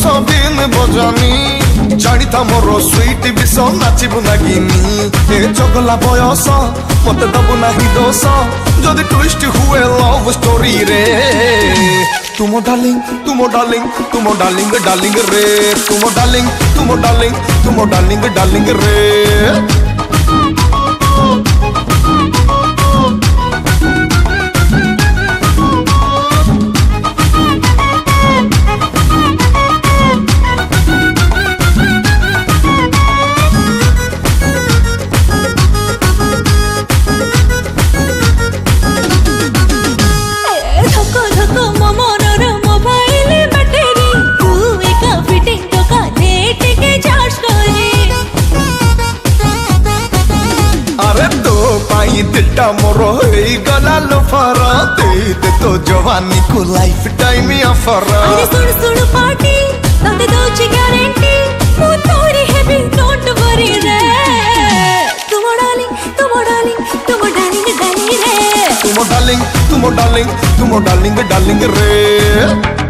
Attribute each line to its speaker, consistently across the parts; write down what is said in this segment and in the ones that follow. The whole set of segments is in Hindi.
Speaker 1: दिन बजानी जानी था मोर स्वीट विष नाचबू नागिनी ए चगला बयस मत दबू नहीं दोष जदि ट्विस्ट हुए लव स्टोरी रे तुम डार्लिंग तुम डार्लिंग तुम डार्लिंग डार्लिंग रे तुम डार्लिंग तुम डार्लिंग तुम डार्लिंग डार्लिंग रे दिलटा मोर गला लोफर दे तो जवानी को लाइफ टाइम ऑफर
Speaker 2: अरे सुन सुन पार्टी तते दोची गारंटी मु तोरी हेबी डोंट वरी रे तुम डार्लिंग तुम डार्लिंग तुम डार्लिंग डार्लिंग रे
Speaker 1: तुम डार्लिंग तुम डार्लिंग तुम डार्लिंग डार्लिंग रे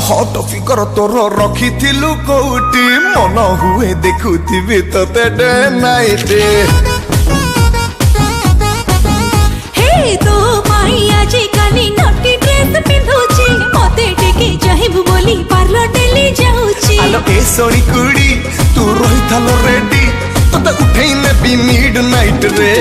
Speaker 1: हट फिगर तोर रखी कौटी मन हुए देखुथिबी तते डे नाइट
Speaker 2: हे तो माई आजी काली नटी ड्रेस पिंधुची मते टेके चाहिबु बोली पार्लर डेली जाउची
Speaker 1: आलो ए सोनी कुड़ी तू रही थालो रेडी तते उठेई ने बी मिड नाइट रे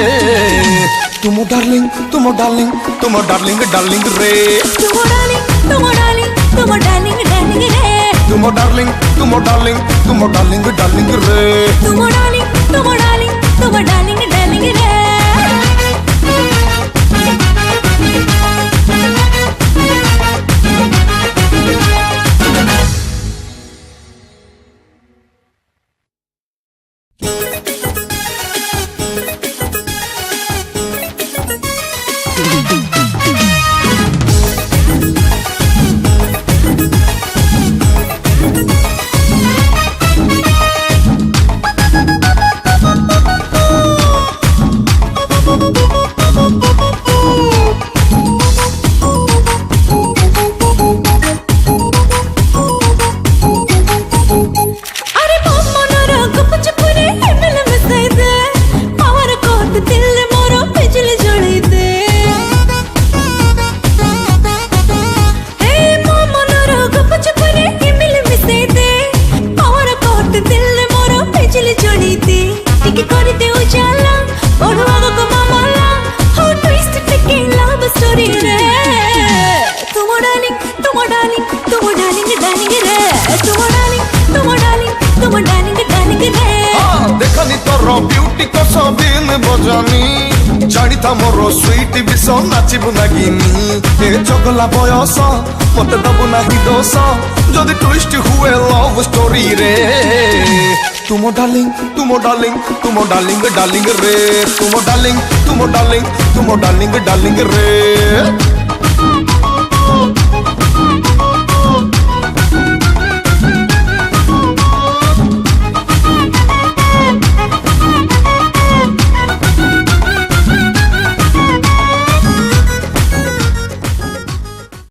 Speaker 1: तुम डार्लिंग तुम डार्लिंग तुम डार्लिंग डार्लिंग रे
Speaker 2: तुम डार्लिंग तुम डार्लिंग तुम डार्लिंग डार्लिंग रे
Speaker 1: तुम डार्लिंग तुम डार्लिंग तुम डार्लिंग डार्लिंग रे
Speaker 2: तुम डार्लिंग तुम डार्लिंग तुम डार्लिंग डार्लिंग रे जानी था मोर स्वीट विष नाचबू नागिनी ए चगला बयस मत दबू नहीं दोष जदि ट्विस्ट हुए लव स्टोरी रे तुम डार्लिंग तुम डार्लिंग तुम डार्लिंग डार्लिंग रे तुम डार्लिंग तुम डार्लिंग तुम डार्लिंग डार्लिंग रे